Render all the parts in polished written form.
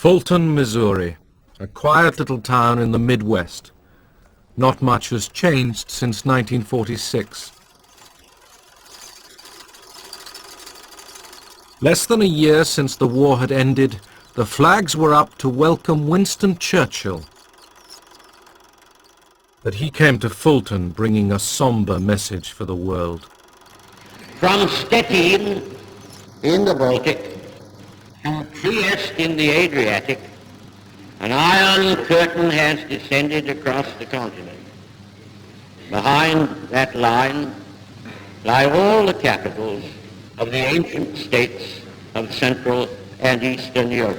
Fulton, Missouri, a quiet little town in the Midwest. Not much has changed since 1946. Less than a year since the war had ended, the flags were up to welcome Winston Churchill. But he came to Fulton bringing a somber message for the world. From Stettin in the Baltic to Trieste in the Adriatic, an iron curtain has descended across the continent. Behind that line lie all the capitals of the ancient states of Central and Eastern Europe.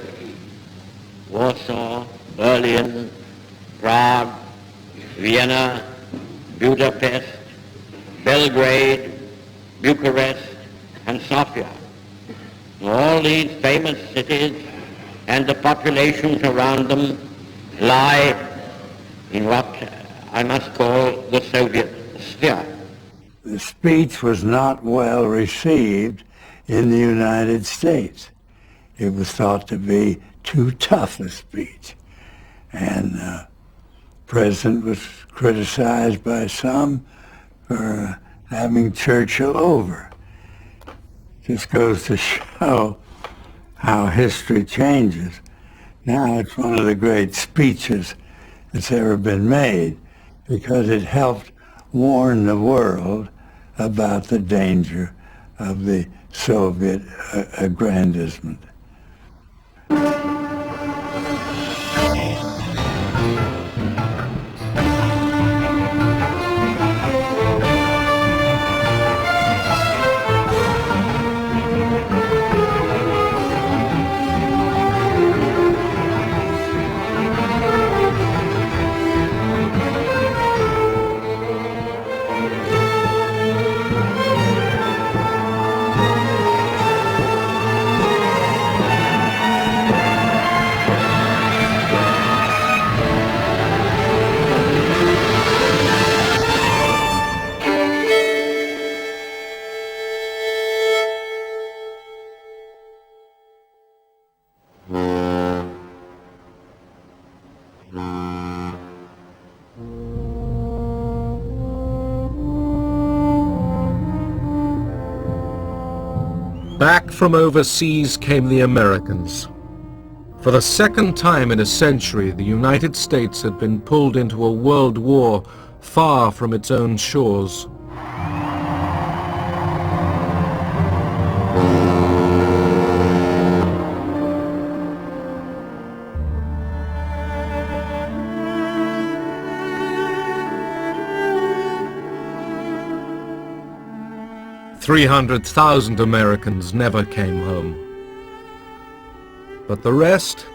Warsaw, Berlin, Prague, Vienna, Budapest, Belgrade, Bucharest, and Sofia. All these famous cities and the populations around them lie in what I must call the Soviet sphere. The speech was not well received in the United States. It was thought to be too tough a speech. And the president was criticized by some for having Churchill over. Just goes to show how history changes. Now it's one of the great speeches that's ever been made because it helped warn the world about the danger of the Soviet aggrandizement. Back from overseas came the Americans. For the second time in a century, the United States had been pulled into a world war far from its own shores. "300,000 Americans never came home. But the rest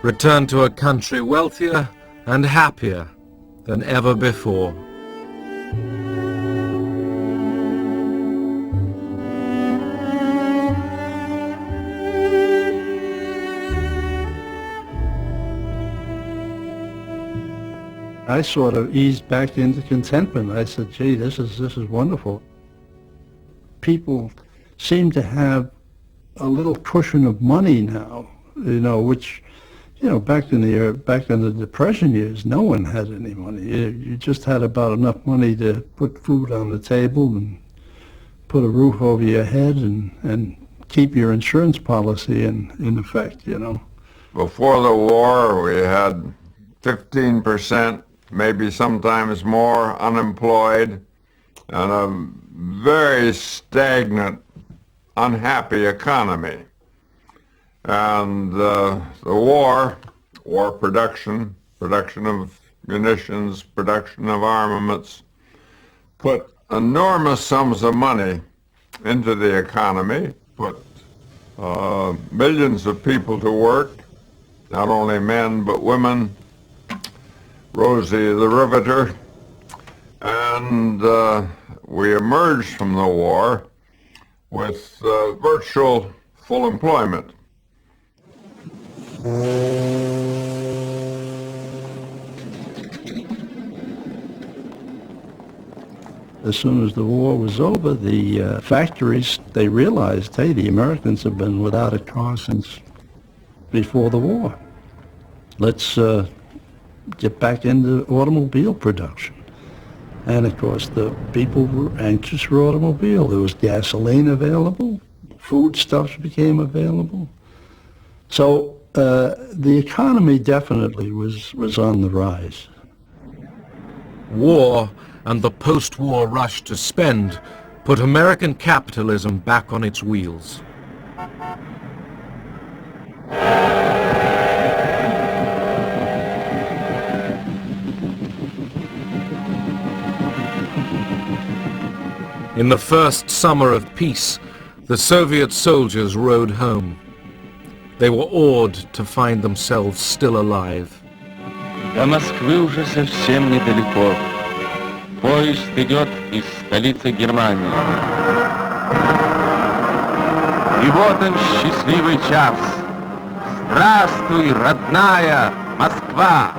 returned to a country wealthier and happier than ever before." I sort of eased back into contentment. I said, gee, this is wonderful. People seem to have a little cushion of money now, which, back in the Depression years, no one had any money. You just had about enough money to put food on the table and put a roof over your head and keep your insurance policy in effect, Before the war, we had 15%, maybe sometimes more, unemployed, and a very stagnant, unhappy economy. And the war production of munitions, production of armaments, put enormous sums of money into the economy, put millions of people to work, not only men but women, Rosie the Riveter, and we emerged from the war with virtual full employment. As soon as the war was over, the factories, they realized, hey, the Americans have been without a car since before the war. let's get back into automobile production. And of course the people were anxious for automobile. There was gasoline available, foodstuffs became available. So the economy definitely was on the rise. War and the post-war rush to spend put American capitalism back on its wheels. In the first summer of peace, the Soviet soldiers rode home. They were awed to find themselves still alive. До Москвы уже совсем недалеко. Поезд идет из столицы Германии. И вот он, счастливый час. Здравствуй, родная Москва!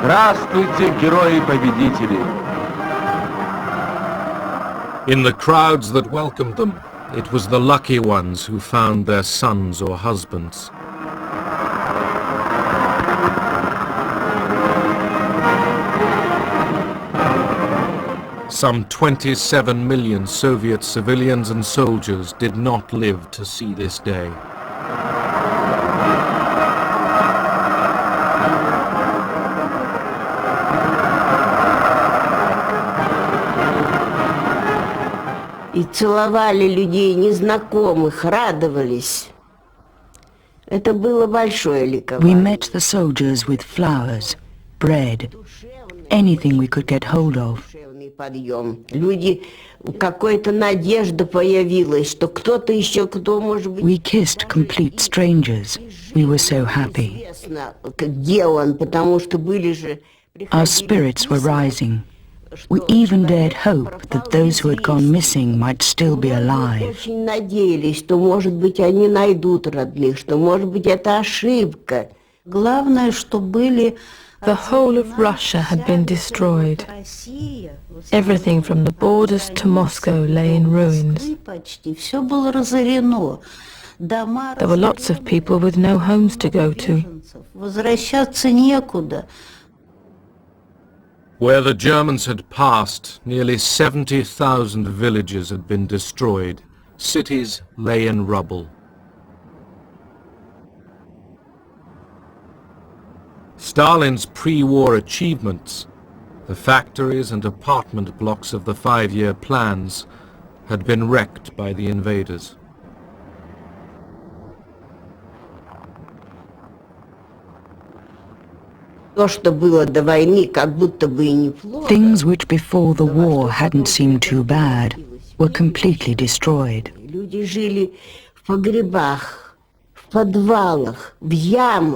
Здравствуйте, герои-победители! In the crowds that welcomed them, it was the lucky ones who found their sons or husbands. Some 27 million Soviet civilians and soldiers did not live to see this day. И целовали людей незнакомых, радовались. Это было большое ликование. We met the soldiers with flowers, bread, anything we could get hold of. Душевный подъем. Люди, какая-то надежда появилась, что кто-то еще, кто может быть... We kissed complete strangers. We were so happy. Известно, где он, потому что были же... Our spirits were rising. We even dared hope that those who had gone missing might still be alive. Очень надеялись, что, может быть, они найдут родных, что, может быть, это ошибка. Главное, что были... The whole of Russia had been destroyed. Everything from the borders to Moscow lay in ruins. Все было разорено. There were lots of people with no homes to go to. Возвращаться некуда. Where the Germans had passed, nearly 70,000 villages had been destroyed. Cities lay in rubble. Stalin's pre-war achievements, the factories and apartment blocks of the 5-year plans, had been wrecked by the invaders. Things which before the war hadn't seemed too bad were completely destroyed.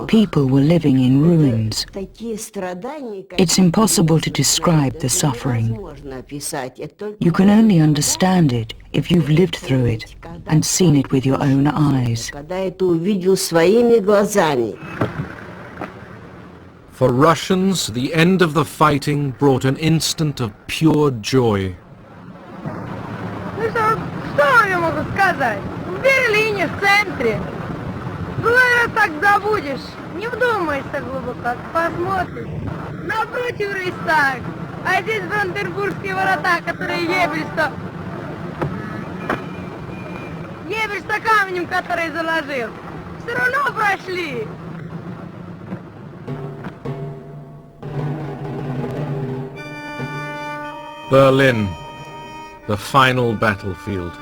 People were living in ruins. It's impossible to describe the suffering. You can only understand it if you've lived through it and seen it with your own eyes. For Russians, the end of the fighting brought an instant of pure joy. Ну что я могу сказать? В Берлине, в центре. Другой раз так забудешь. Не вдумайся глубоко, посмотришь. Напротив Рейхстаг. А здесь Бранденбургские ворота, которые Еббельс-то камнем, который заложил. Все равно прошли. Berlin, the final battlefield.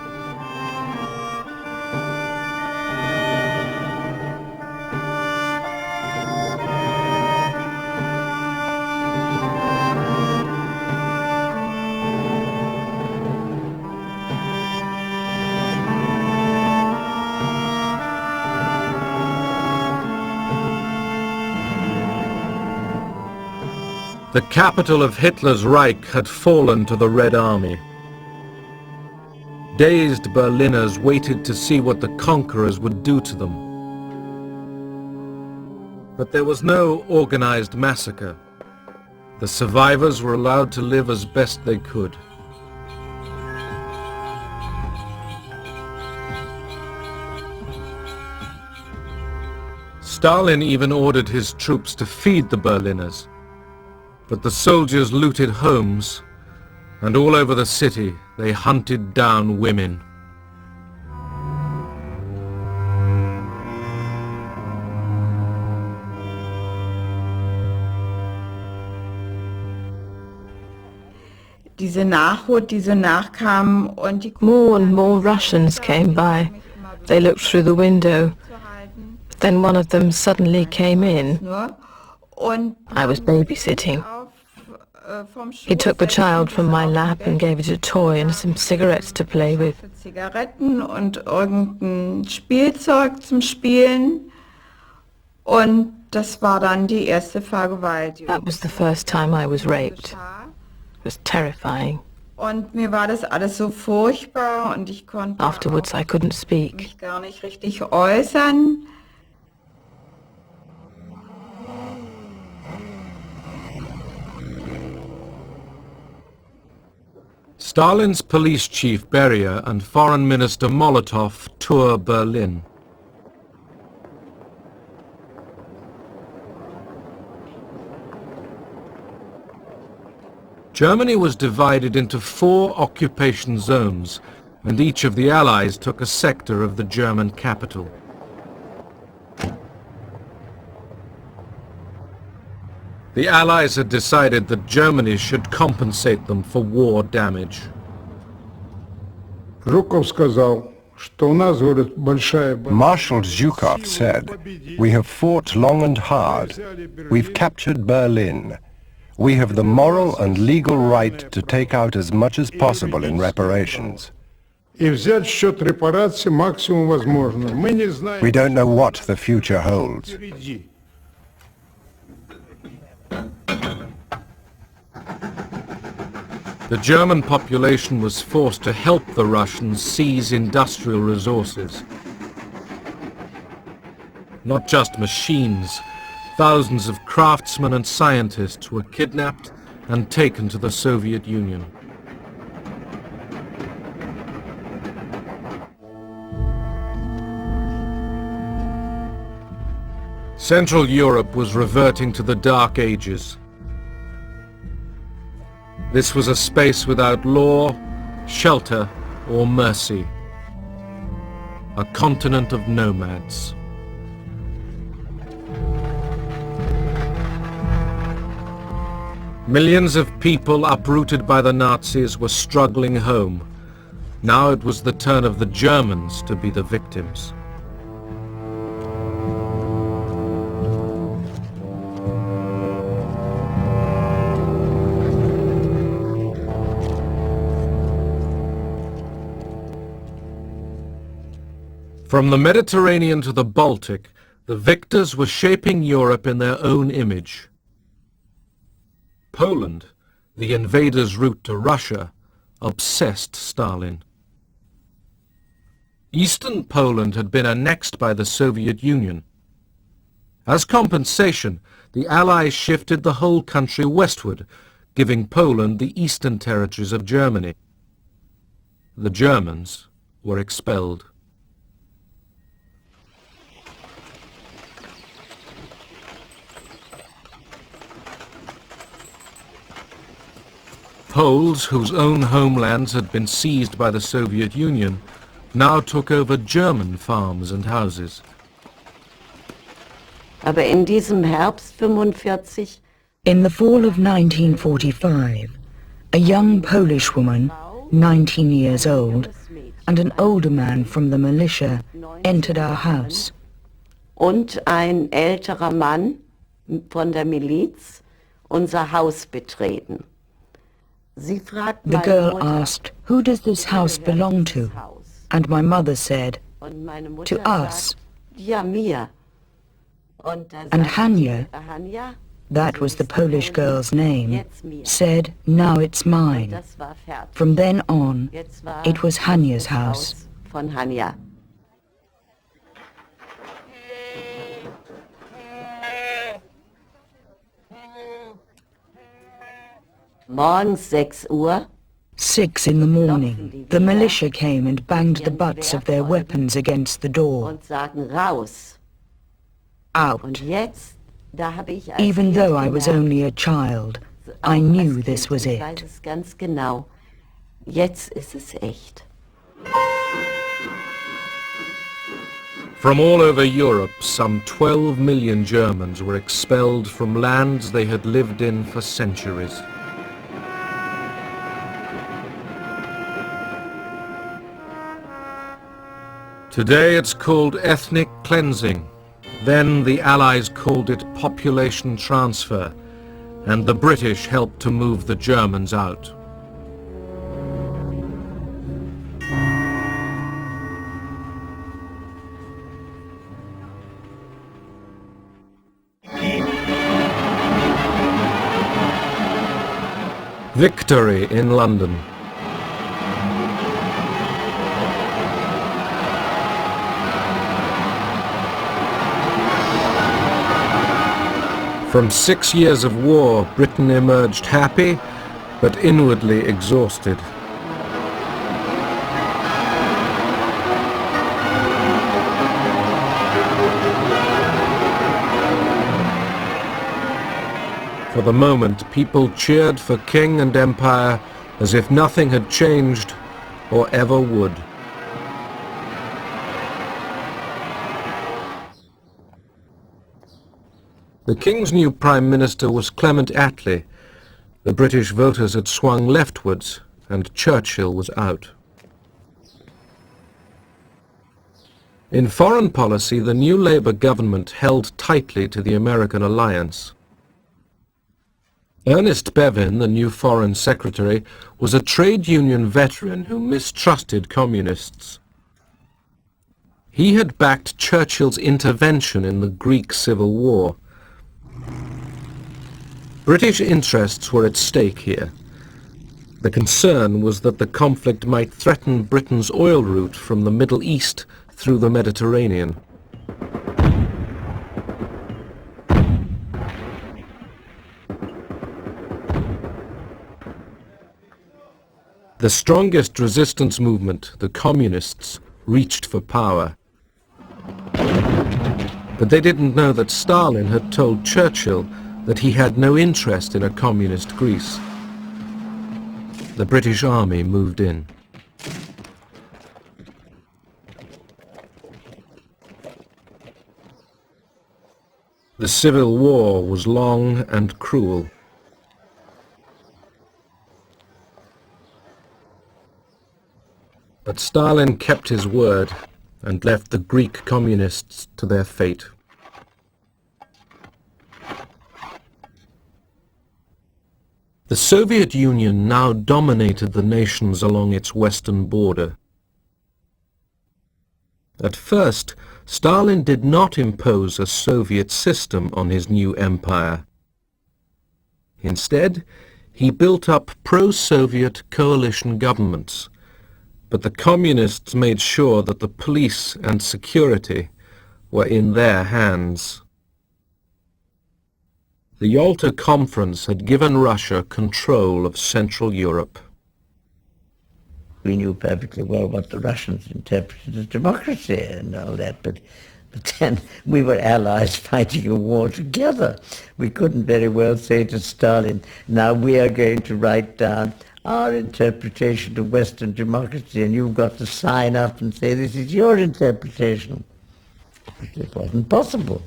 The capital of Hitler's Reich had fallen to the Red Army. Dazed Berliners waited to see what the conquerors would do to them. But there was no organized massacre. The survivors were allowed to live as best they could. Stalin even ordered his troops to feed the Berliners, but the soldiers looted homes, and all over the city they hunted down women. More and more Russians came by. They looked through the window. Then one of them suddenly came in. I was babysitting. He took the child from my lap and gave it a toy and some cigarettes to play with. Zigaretten und irgendein Spielzeug zum Spielen. Und das war dann die erste Vergewaltigung. That was the first time I was raped. It was terrifying. Und mir war das alles so furchtbar und ich konnte Afterwards I couldn't speak. mich gar nicht richtig äußern. Stalin's police chief Beria and foreign minister Molotov tour Berlin. Germany was divided into 4 occupation zones, and each of the Allies took a sector of the German capital. The Allies had decided that Germany should compensate them for war damage. Marshal Zhukov said, "We have fought long and hard. We've captured Berlin. We have the moral and legal right to take out as much as possible in reparations. We don't know what the future holds." The German population was forced to help the Russians seize industrial resources. Not just machines, thousands of craftsmen and scientists were kidnapped and taken to the Soviet Union. Central Europe was reverting to the Dark Ages. This was a space without law, shelter, or mercy. A continent of nomads. Millions of people uprooted by the Nazis were struggling home. Now it was the turn of the Germans to be the victims. From the Mediterranean to the Baltic, the victors were shaping Europe in their own image. Poland, the invaders' route to Russia, obsessed Stalin. Eastern Poland had been annexed by the Soviet Union. As compensation, the Allies shifted the whole country westward, giving Poland the eastern territories of Germany. The Germans were expelled. Poles, whose own homelands had been seized by the Soviet Union, now took over German farms and houses. Aber in diesem Herbst 45, in the fall of 1945, a young Polish woman, 19 years old, and an older man from the militia entered our house. Und ein älterer Mann von der Miliz unser Haus betreten. The girl asked, "Who does this house belong to?" And my mother said, "To us." And Hania, that was the Polish girl's name, said, "Now it's mine." From then on, it was Hania's house. Morgens 6 Uhr. 6 in the morning, the militia came and banged the butts of their weapons against the door. Und sagen raus. Out. Even though I was only a child, I knew this was it. Jetzt ist es echt. From all over Europe, some 12 million Germans were expelled from lands they had lived in for centuries. Today it's called ethnic cleansing. Then the Allies called it population transfer, and the British helped to move the Germans out. Victory in London. From 6 years of war, Britain emerged happy, but inwardly exhausted. For the moment, people cheered for king and empire as if nothing had changed or ever would. The King's new Prime Minister was Clement Attlee. The British voters had swung leftwards, and Churchill was out. In foreign policy, the new Labour government held tightly to the American alliance. Ernest Bevin, the new Foreign Secretary, was a trade union veteran who mistrusted communists. He had backed Churchill's intervention in the Greek Civil War. British interests were at stake here. The concern was that the conflict might threaten Britain's oil route from the Middle East through the Mediterranean. The strongest resistance movement, the Communists, reached for power. But they didn't know that Stalin had told Churchill that he had no interest in a communist Greece. The British Army moved in. The Civil War was long and cruel. But Stalin kept his word and left the Greek communists to their fate. The Soviet Union now dominated the nations along its western border. At first, Stalin did not impose a Soviet system on his new empire. Instead, he built up pro-Soviet coalition governments, but the communists made sure that the police and security were in their hands. The Yalta Conference had given Russia control of Central Europe. We knew perfectly well what the Russians interpreted as democracy and all that, but then we were allies fighting a war together. We couldn't very well say to Stalin, now we are going to write down our interpretation of Western democracy and you've got to sign up and say this is your interpretation. It wasn't possible.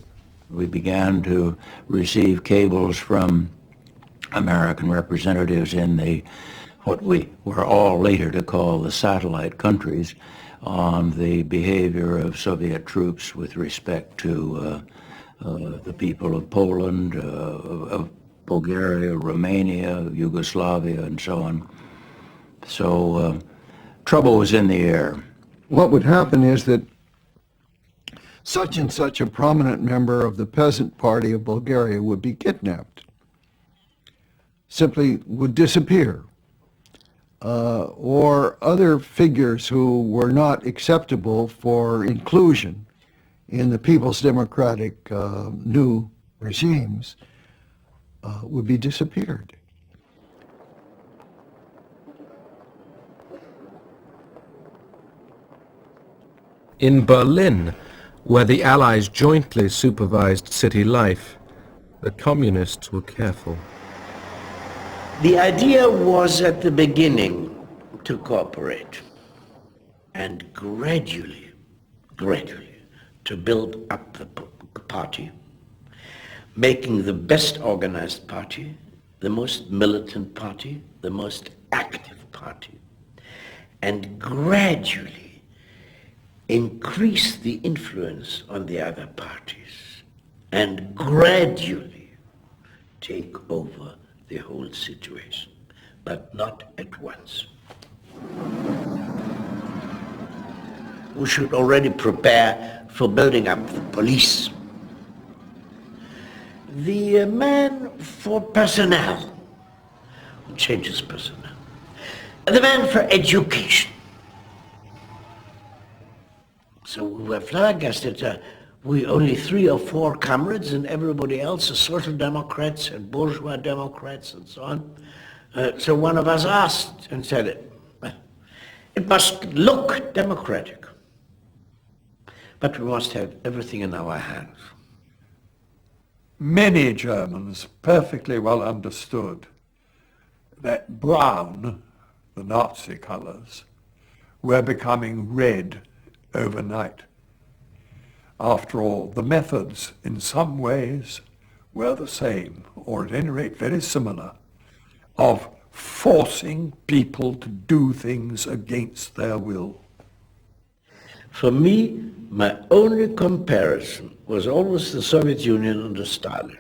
We began to receive cables from American representatives in the what we were all later to call the satellite countries on the behavior of Soviet troops with respect to the people of Poland, of Bulgaria, Romania, Yugoslavia, and so on. So trouble was in the air. What would happen is that such and such a prominent member of the Peasant Party of Bulgaria would be kidnapped, simply would disappear, or other figures who were not acceptable for inclusion in the People's Democratic new regimes would be disappeared. In Berlin, Where the Allies jointly supervised city life, the Communists were careful. The idea was at the beginning to cooperate and gradually to build up the party, making the best organized party, the most militant party, the most active party, and gradually increase the influence on the other parties, and gradually take over the whole situation, but not at once. We should already prepare for building up the police. The man for personnel, changes personnel. The man for education. So we were flabbergasted. We only 3 or 4 comrades and everybody else are social democrats and bourgeois democrats and so on. So one of us asked and said, it must look democratic, but we must have everything in our hands. Many Germans perfectly well understood that brown, the Nazi colors, were becoming red overnight. After all, the methods in some ways were the same, or at any rate very similar, of forcing people to do things against their will. For me, my only comparison was always the Soviet Union under Stalin.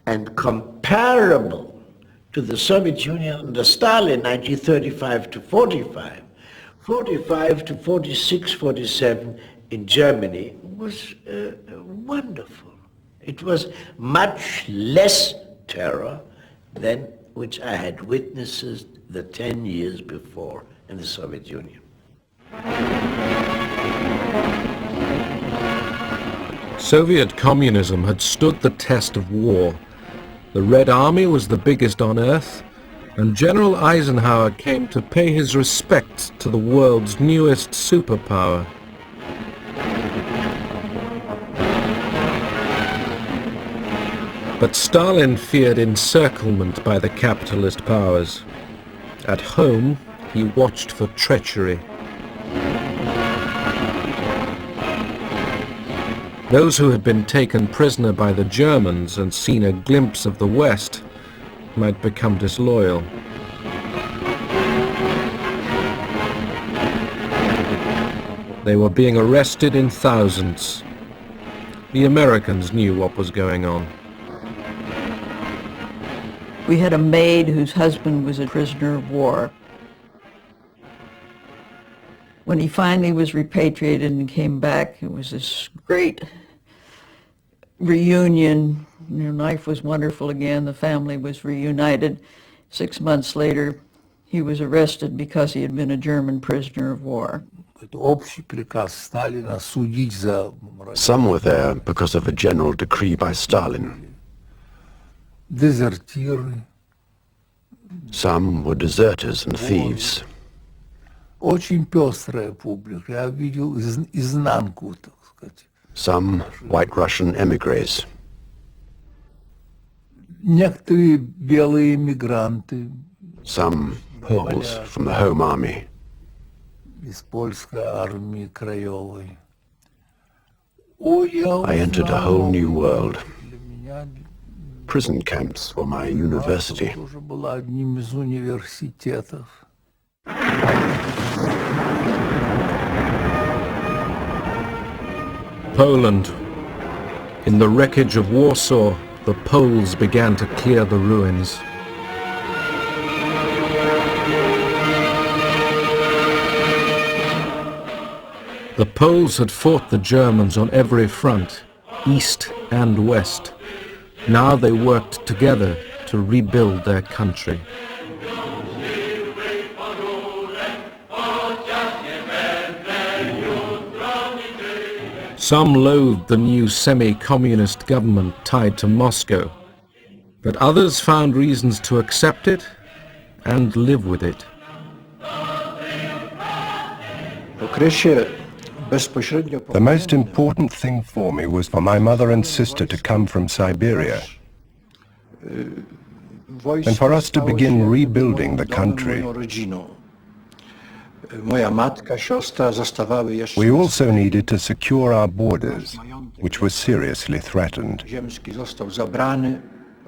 And comparable to the Soviet Union under Stalin, 1935 to 45, 45 to 46, 47 in Germany was wonderful. It was much less terror than which I had witnessed the 10 years before in the Soviet Union. Soviet communism had stood the test of war. The Red Army was the biggest on earth, and General Eisenhower came to pay his respects to the world's newest superpower. But Stalin feared encirclement by the capitalist powers. At home, he watched for treachery. Those who had been taken prisoner by the Germans and seen a glimpse of the West might become disloyal. They were being arrested in thousands. The Americans knew what was going on. We had a maid whose husband was a prisoner of war. When he finally was repatriated and came back, it was this great reunion. Life was wonderful again. The family was reunited. 6 months later, he was arrested because he had been a German prisoner of war. Some were there because of a general decree by Stalin. Some were deserters and thieves. Some White Russian emigres. Some Poles from the Home Army. I entered a whole new world. Prison camps were my university. Poland. In the wreckage of Warsaw, the Poles began to clear the ruins. The Poles had fought the Germans on every front, east and west. Now they worked together to rebuild their country. Some loathed the new semi-communist government tied to Moscow, but others found reasons to accept it and live with it. Lucretia The most important thing for me was for my mother and sister to come from Siberia, and for us to begin rebuilding the country. We also needed to secure our borders, which were seriously threatened.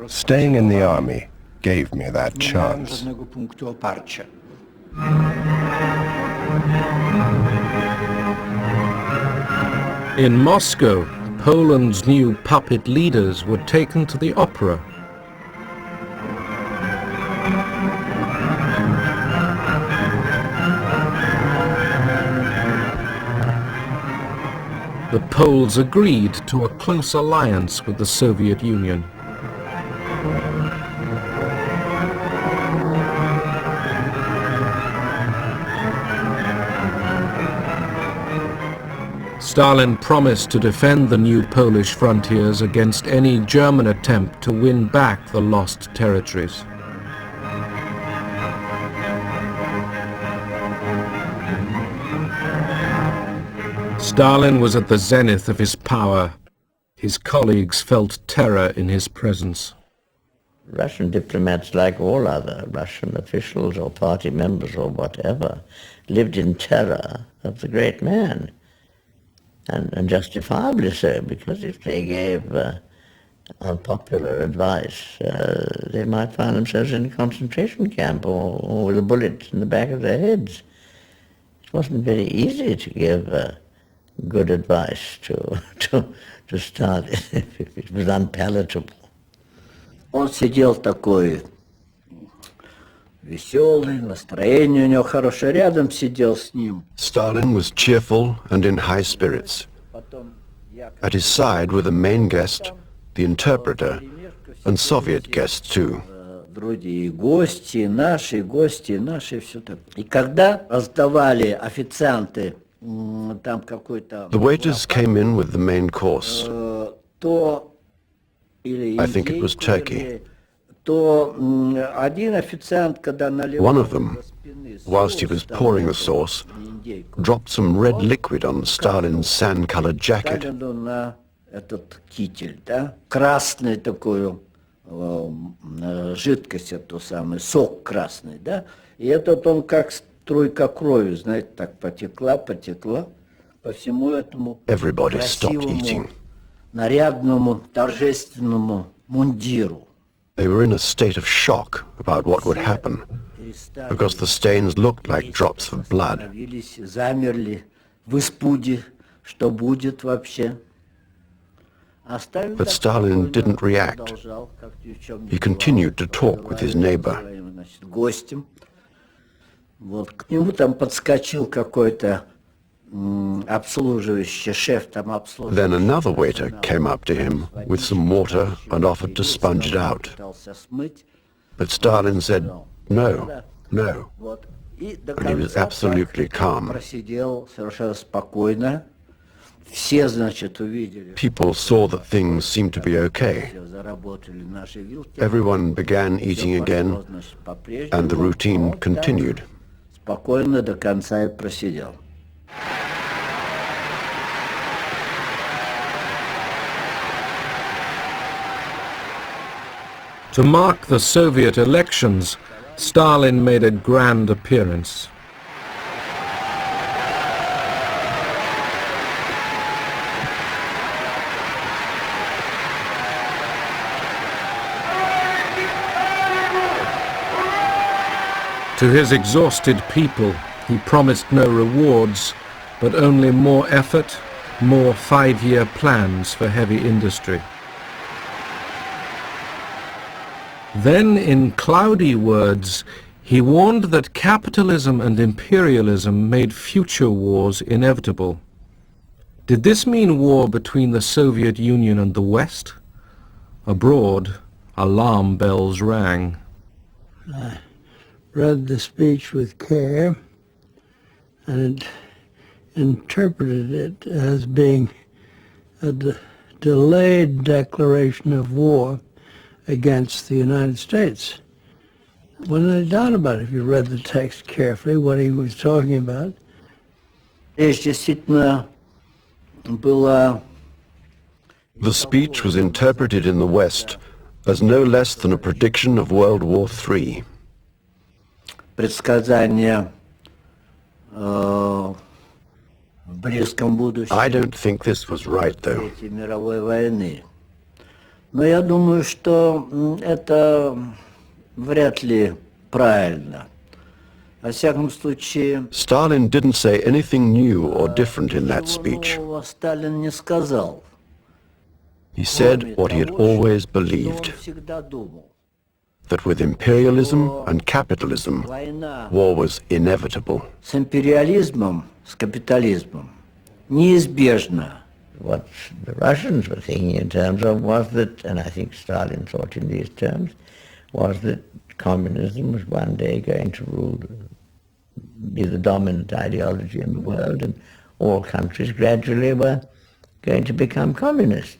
Staying in the army gave me that chance. In Moscow, Poland's new puppet leaders were taken to the opera. The Poles agreed to a close alliance with the Soviet Union. Stalin promised to defend the new Polish frontiers against any German attempt to win back the lost territories. Stalin was at the zenith of his power. His colleagues felt terror in his presence. Russian diplomats, like all other Russian officials or party members or whatever, lived in terror of the great man. And justifiably so, because if they gave unpopular advice, they might find themselves in a concentration camp or with a bullet in the back of their heads. It wasn't very easy to give good advice to Stalin if it was unpalatable. Он сидел такой веселый, настроение у него хорошее, рядом сидел с ним. Stalin was cheerful and in high spirits. At his side were the main guest, the interpreter, and Soviet guests too. Вроде и гости, и наши, все так. И когда раздавали официанты там какой-то... The waiters came in with the main course. То I think it was turkey. Один официант, когда наливал... One of them, whilst he was pouring the sauce, dropped some red liquid on Stalin's sand-colored jacket. На этот китель, да? Красный такую жидкость, эту самую, сок красный, да? И этот он как струйка крови, знаете, так потекла по всему этому красивому, нарядному, торжественному мундиру. They were in a state of shock about what would happen, because the stains looked like drops of blood. Замерли в испуге, что будет вообще. But Stalin didn't react. He continued to talk with his neighbor. Вот к нему там подскочил какой-то обслуживающий шеф там обслуживающий. Then another waiter came up to him with some water and offered to sponge it out. But Stalin said, no, no. And he was absolutely calm. Просидел совершенно спокойно. Все, значит, увидели. People saw that things seemed to be okay. Everyone began eating again, and the routine continued. Спокойно до конца и просидел. To mark the Soviet elections, Stalin made a grand appearance. To his exhausted people, he promised no rewards, but only more effort, more 5-year plans for heavy industry. Then, in cloudy words, he warned that capitalism and imperialism made future wars inevitable. Did this mean war between the Soviet Union and the West? Abroad, alarm bells rang. I read the speech with care and interpreted it as being a delayed declaration of war against the United States. Wasn't any doubt about it if you read the text carefully, what he was talking about. Речь действительно была The speech was interpreted in the West as no less than a prediction of World War III. предсказание в близком будущем I don't think this was right, though. Третьей мировой войны. Но я думаю, что это вряд ли правильно. Во всяком случае, Stalin didn't say anything new or different in that speech. нового Сталин не сказал. He said what he had always Он believed, всегда думал. that with imperialism and capitalism, Война war was inevitable. с империализмом, с капитализмом неизбежна. What the Russians were thinking in terms of was that, and I think Stalin thought in these terms, was that communism was one day going to rule, be the dominant ideology in the world, and all countries gradually were going to become communist.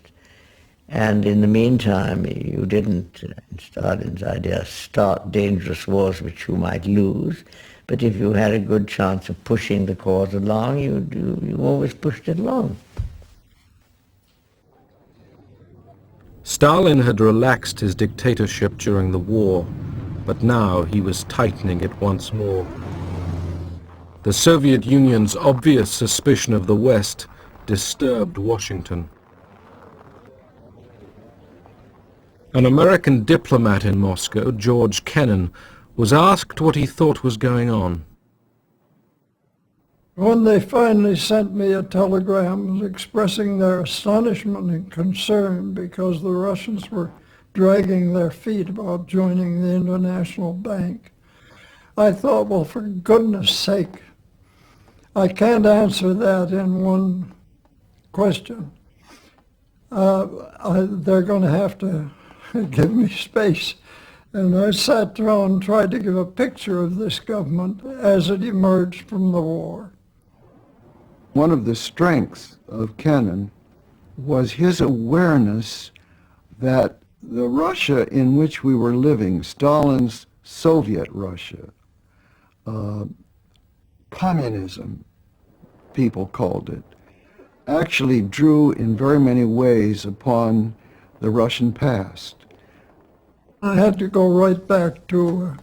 And in the meantime, you didn't, in Stalin's idea, start dangerous wars which you might lose, but if you had a good chance of pushing the cause along, you always pushed it along. Stalin had relaxed his dictatorship during the war, but now he was tightening it once more. The Soviet Union's obvious suspicion of the West disturbed Washington. An American diplomat in Moscow, George Kennan, was asked what he thought was going on. When they finally sent me a telegram expressing their astonishment and concern because the Russians were dragging their feet about joining the International Bank, I thought, well, for goodness sake, I can't answer that in one question. They're going to have to give me space. And I sat down and tried to give a picture of this government as it emerged from the war. One of the strengths of Kennan was his awareness that the Russia in which we were living, Stalin's Soviet Russia, communism, people called it, actually drew in very many ways upon the Russian past. I had to go right back to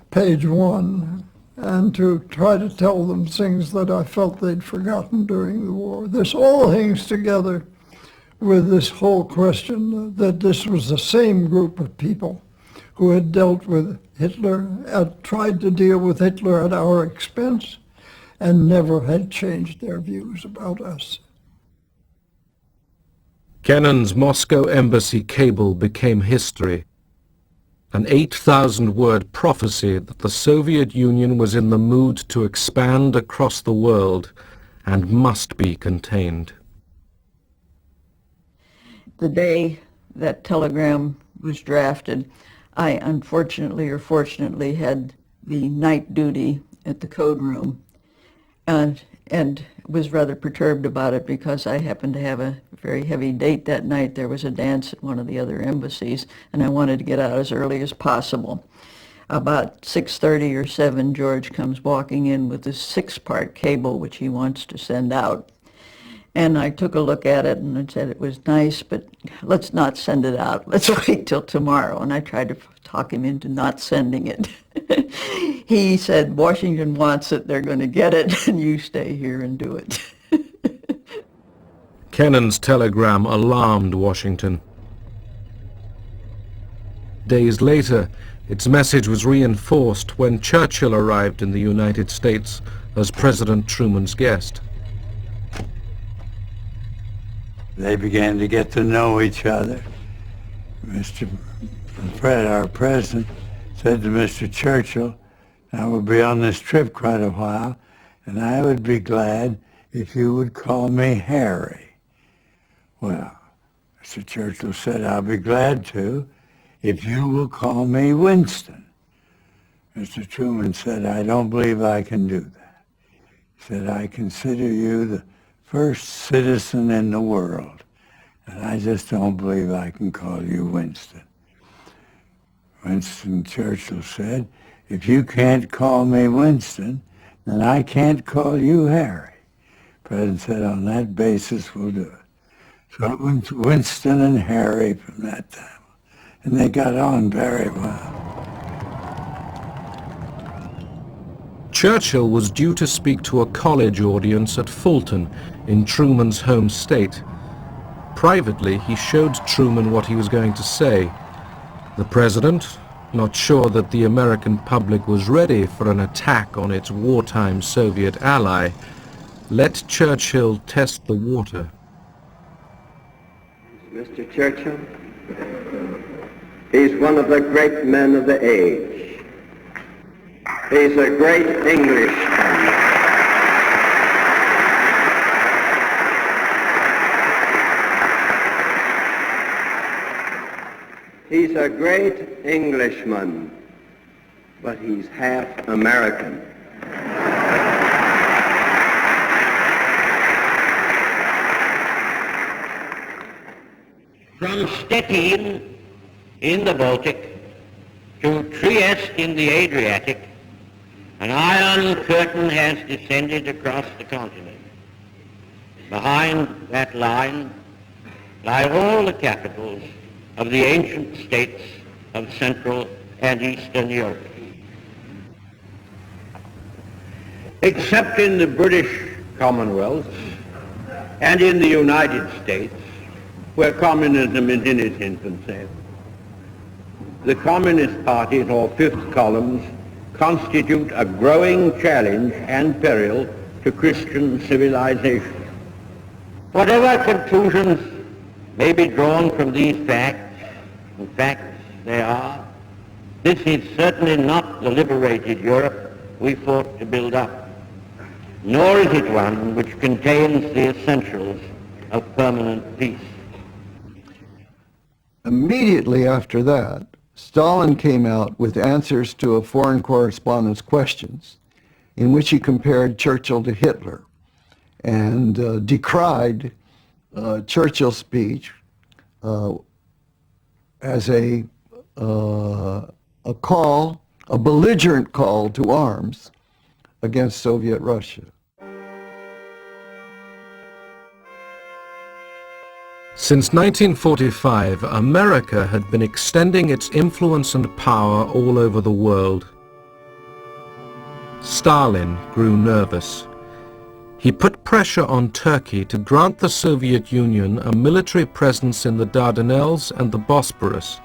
page 1 and to try to tell them things that I felt they'd forgotten during the war. This all hangs together with this whole question that this was the same group of people who had dealt with Hitler, had tried to deal with Hitler at our expense, and never had changed their views about us. Kennan's Moscow embassy cable became history, an 8,000-word prophecy that the Soviet Union was in the mood to expand across the world and must be contained. The day that telegram was drafted, I unfortunately or fortunately had the night duty at the code room and was rather perturbed about it because I happened to have a very heavy date that night. There was a dance at one of the other embassies, and I wanted to get out as early as possible. About 6:30 or 7, George comes walking in with this 6-part cable which he wants to send out. And I took a look at it and I said it was nice, but let's not send it out. Let's wait till tomorrow. And I tried to talk him into not sending it. He said, Washington wants it, they're going to get it, and you stay here and do it. Kennan's telegram alarmed Washington. Days later, its message was reinforced when Churchill arrived in the United States as President Truman's guest. They began to get to know each other. Mr. Fred, our president, said to Mr. Churchill, I will be on this trip quite a while, and I would be glad if you would call me Harry. Well, Mr. Churchill said, I'll be glad to if you will call me Winston. Mr. Truman said, I don't believe I can do that. He said, I consider you the first citizen in the world, and I just don't believe I can call you Winston. Winston Churchill said, if you can't call me Winston, then I can't call you Harry, The president said, on that basis, we'll do it. So it went to Winston and Harry from that time. And they got on very well. Churchill was due to speak to a college audience at Fulton in Truman's home state. Privately, he showed Truman what he was going to say. The president, not sure that the American public was ready for an attack on its wartime Soviet ally, let Churchill test the water. Mr. Churchill, he's one of the great men of the age. He's a great Englishman. He's a great Englishman, but he's half American. From Stettin in the Baltic to Trieste in the Adriatic, an iron curtain has descended across the continent. Behind that line lie all the capitals of the ancient states of Central and Eastern Europe. Except in the British Commonwealth and in the United States, where communism is in its infancy, the Communist parties, or fifth columns, constitute a growing challenge and peril to Christian civilization. Whatever conclusions may be drawn from these facts, in fact they are, this is certainly not the liberated Europe we fought to build up, nor is it one which contains the essentials of permanent peace. Immediately after that, Stalin came out with answers to a foreign correspondent's questions in which he compared Churchill to Hitler and decried Churchill's speech as a belligerent call to arms against Soviet Russia. Since 1945, America had been extending its influence and power all over the world. Stalin grew nervous. He put pressure on Turkey to grant the Soviet Union a military presence in the Dardanelles and the Bosporus.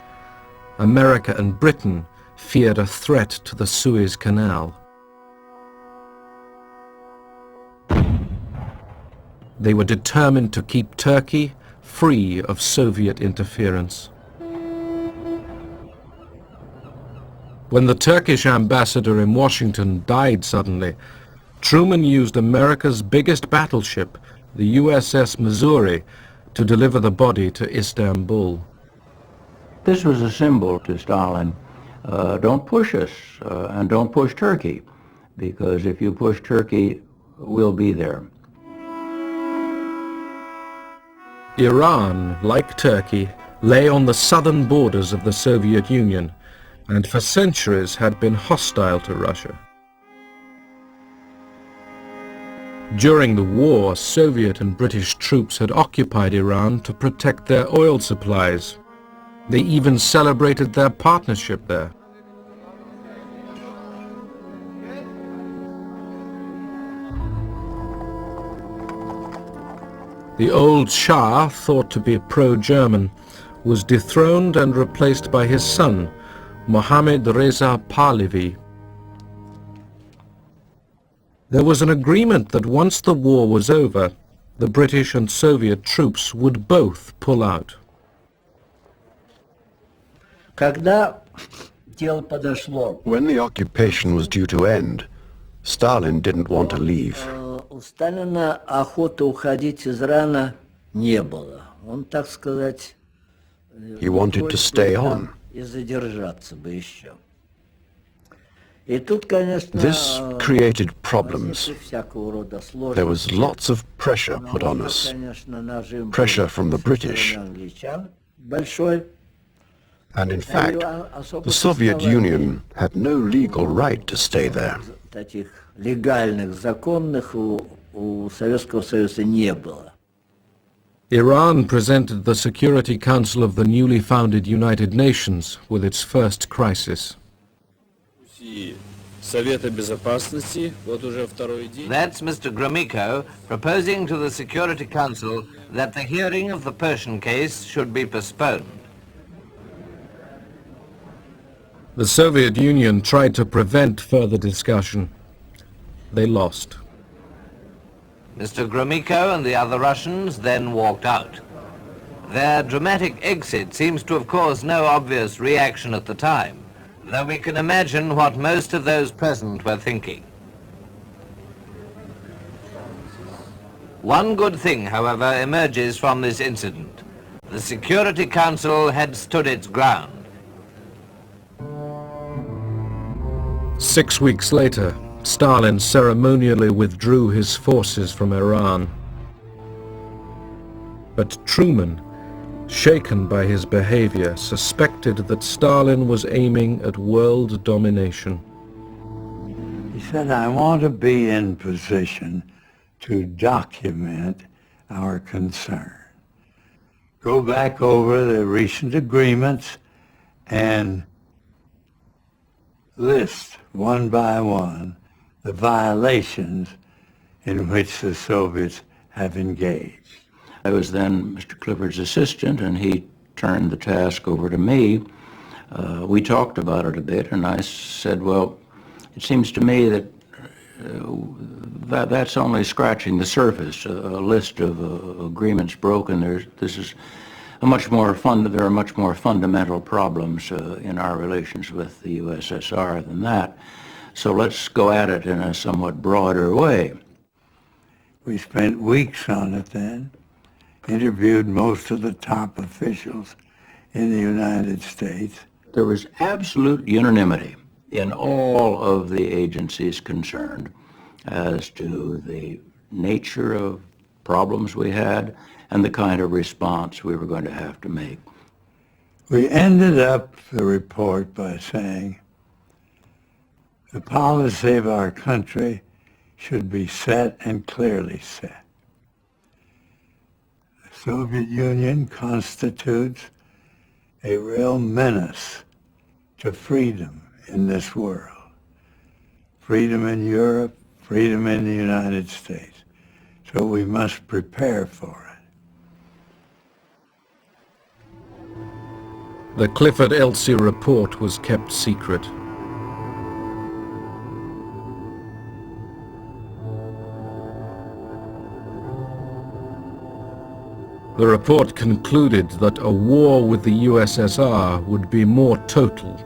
America and Britain feared a threat to the Suez Canal. They were determined to keep Turkey free of Soviet interference. When the Turkish ambassador in Washington died suddenly, Truman used America's biggest battleship, the USS Missouri, to deliver the body to Istanbul. This was a symbol to Stalin. Don't push us, and don't push Turkey, because if you push Turkey, we'll be there. Iran, like Turkey, lay on the southern borders of the Soviet Union, and for centuries had been hostile to Russia. During the war, Soviet and British troops had occupied Iran to protect their oil supplies. They even celebrated their partnership there. The old Shah, thought to be pro-German, was dethroned and replaced by his son, Mohammad Reza Pahlavi. There was an agreement that once the war was over, the British and Soviet troops would both pull out. When the occupation was due to end, Stalin didn't want to leave. У Сталина охоты уходить из Ирана не было. Он, так сказать, He wanted to stay on. и задержаться бы еще. И тут, конечно, This created problems. всякого рода сложности. There was lots of pressure put on us. Pressure from the British. Англичан большой. And in fact, the Soviet Union had no legal right to stay there. Таких легальных, законных у у Советского Союза не было. Iran presented the Security Council of the newly founded United Nations with its first crisis. That's Mr. Gromyko proposing to the Security Council that the hearing of the Persian case should be postponed. The Soviet Union tried to prevent further discussion. They lost. Mr. Gromyko and the other Russians then walked out. Their dramatic exit seems to have caused no obvious reaction at the time, though we can imagine what most of those present were thinking. One good thing, however, emerges from this incident. The Security Council had stood its ground. 6 weeks later, Stalin ceremonially withdrew his forces from Iran. But Truman, shaken by his behavior, suspected that Stalin was aiming at world domination. He said, I want to be in position to document our concern. Go back over the recent agreements and list one by one the violations in which the Soviets have engaged. I was then Mr. Clifford's assistant, and he turned the task over to me. We talked about it a bit, and I said, well, it seems to me that that's only scratching the surface. A list of agreements broken. There are much more fundamental problems in our relations with the USSR than that. So let's go at it in a somewhat broader way. We spent weeks on it then, interviewed most of the top officials in the United States. There was absolute unanimity in all of the agencies concerned as to the nature of problems we had and the kind of response we were going to have to make. We ended up the report by saying the policy of our country should be set and clearly set. The Soviet Union constitutes a real menace to freedom in this world. Freedom in Europe, freedom in the United States. So we must prepare for it. The Clifford-Elsie report was kept secret. The report concluded that a war with the USSR would be more total,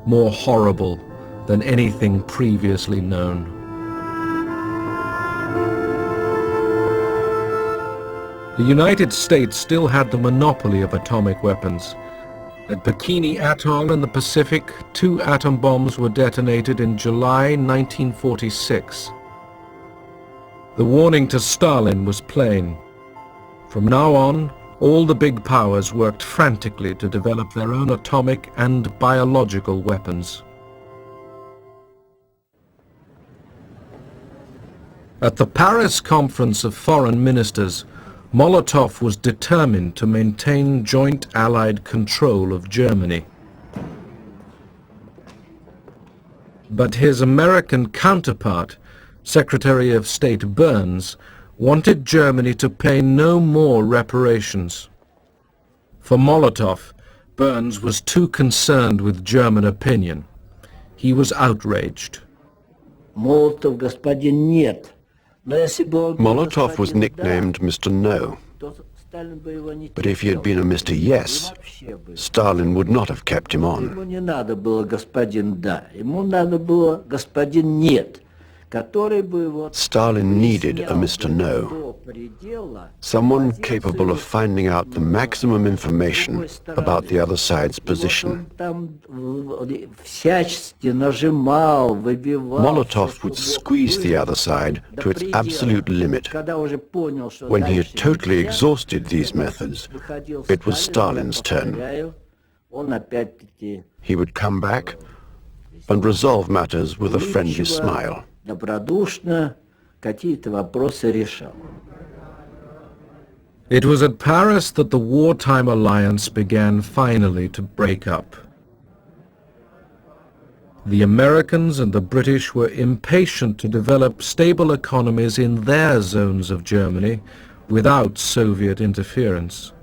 more horrible than anything previously known. The United States still had the monopoly of atomic weapons. At Bikini Atoll in the Pacific, 2 atom bombs were detonated in July 1946. The warning to Stalin was plain. From now on, all the big powers worked frantically to develop their own atomic and biological weapons. At the Paris Conference of Foreign Ministers, Molotov was determined to maintain joint Allied control of Germany. But his American counterpart, Secretary of State Burns, wanted Germany to pay no more reparations. For Molotov, Burns was too concerned with German opinion. He was outraged. Молотов, господин нет. Molotov was nicknamed Mr. No. But if he had been a Mr. Yes, Stalin would not have kept him on. Ему не надо было господин да, ему надо было господин нет. Stalin needed a Mr. No, someone capable of finding out the maximum information about the other side's position. Molotov would squeeze the other side to its absolute limit. When he had totally exhausted these methods, it was Stalin's turn. He would come back and resolve matters with a friendly smile. Добродушно, какие-то вопросы решал. It was at Paris that the wartime alliance began finally to break up. The Americans and the British were impatient to develop stable economies in their zones of Germany without Soviet interference.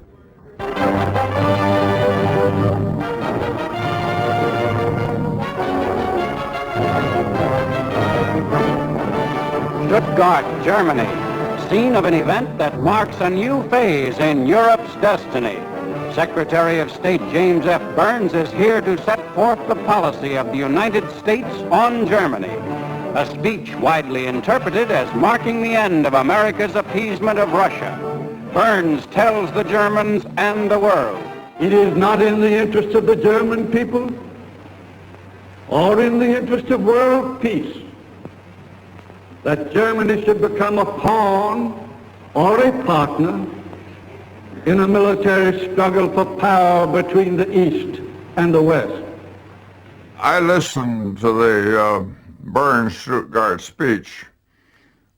Stuttgart, Germany, scene of an event that marks a new phase in Europe's destiny. Secretary of State James F. Burns is here to set forth the policy of the United States on Germany, a speech widely interpreted as marking the end of America's appeasement of Russia. Burns tells the Germans and the world, it is not in the interest of the German people or in the interest of world peace that Germany should become a pawn or a partner in a military struggle for power between the East and the West. I listened to the Burns-Stuttgart speech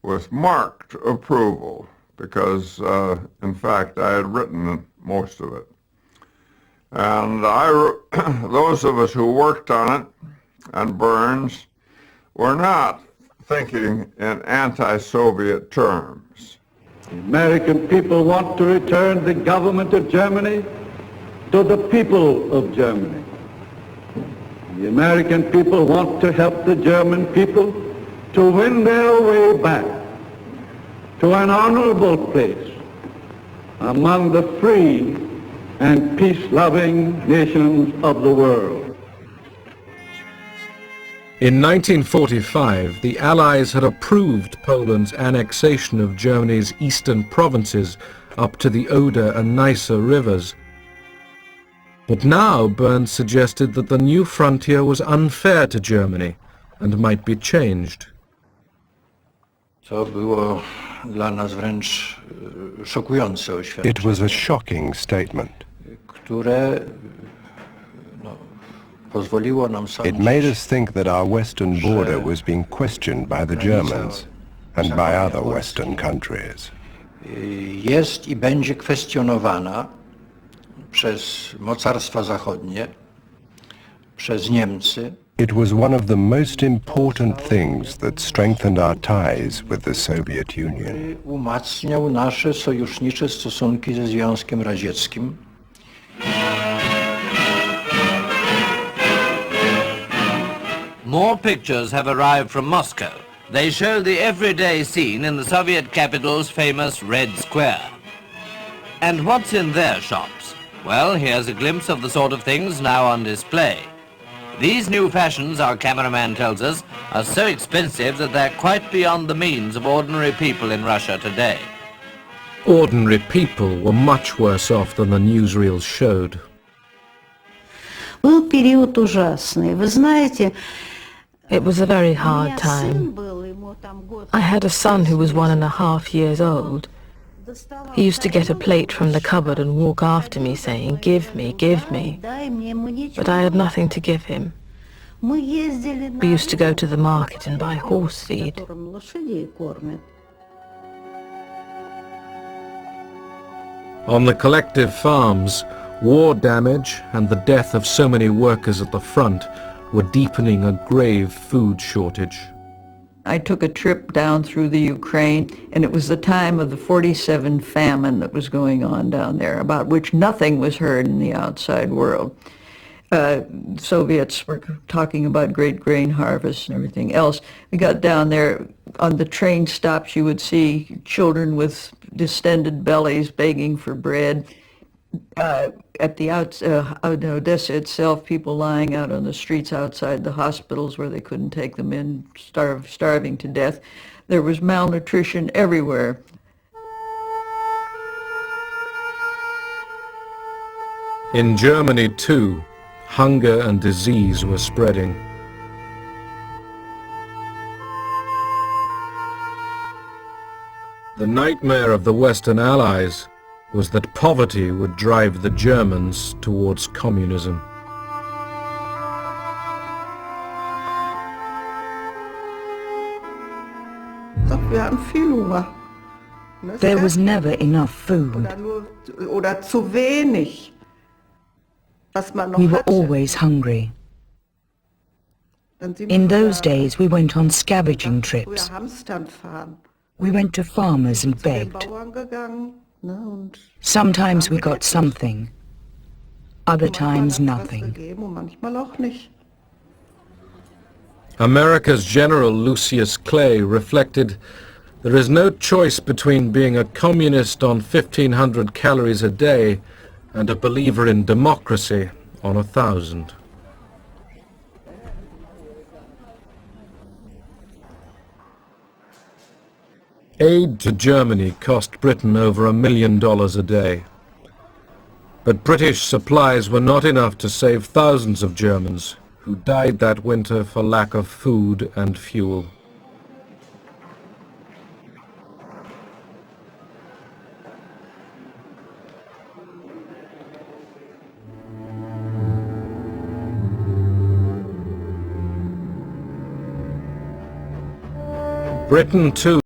with marked approval because, in fact, I had written most of it. And those of us who worked on it, and Burns, were not thinking in anti-Soviet terms. The American people want to return the government of Germany to the people of Germany. The American people want to help the German people to win their way back to an honorable place among the free and peace-loving nations of the world. In 1945, the Allies had approved Poland's annexation of Germany's eastern provinces up to the Oder and Neisse rivers. But now Burns suggested that the new frontier was unfair to Germany and might be changed. To było dla nas wręcz szokujące oświadczenie. It was a shocking statement. Które pozwoliło nam sądzić. It made us think that our western border was being questioned by the Germans and by other western countries. Jest i będzie kwestionowana przez mocarstwa zachodnie, przez Niemcy. It was one of the most important things that strengthened our ties with the Soviet Union. Umacniał nasze sojusznicze stosunki ze Związkiem Radzieckim. More pictures have arrived from Moscow. They show the everyday scene in the Soviet capital's famous Red Square. And what's in their shops? Well, here's a glimpse of the sort of things now on display. These new fashions, our cameraman tells us, are so expensive that they're quite beyond the means of ordinary people in Russia today. Ordinary people were much worse off than the newsreels showed. Был период ужасный. Вы знаете, it was a very hard time. I had a son who was 1.5 years old. He used to get a plate from the cupboard and walk after me saying, "Give me, give me." But I had nothing to give him. We used to go to the market and buy horse feed. On the collective farms, war damage and the death of so many workers at the front were deepening a grave food shortage. I took a trip down through the Ukraine, and it was the time of the 47 famine that was going on down there, about which nothing was heard in the outside world. Soviets were talking about great grain harvests and everything else. We got down there, on the train stops you would see children with distended bellies begging for bread. At the Odessa itself, people lying out on the streets outside the hospitals where they couldn't take them in, starving to death. There was malnutrition everywhere. In Germany, too, hunger and disease were spreading. The nightmare of the Western Allies was that poverty would drive the Germans towards communism. The Wir hatten viel Hunger. There was never enough food. Oder zu wenig, was man noch We were hatte. always hungry. In those days, we went on scavenging trips. Hamstern fahren. We went to farmers and Zu den begged. Bauern gegangen, ne, und Sometimes we got something, other times manchmal nothing. hat's was gegeben und manchmal auch nicht. America's General Lucius Clay reflected, "There is no choice between being a communist on 1,500 calories a day and a believer in democracy on 1,000. Aid to Germany cost Britain over $1 million a day. But British supplies were not enough to save thousands of Germans who died that winter for lack of food and fuel. Britain, too,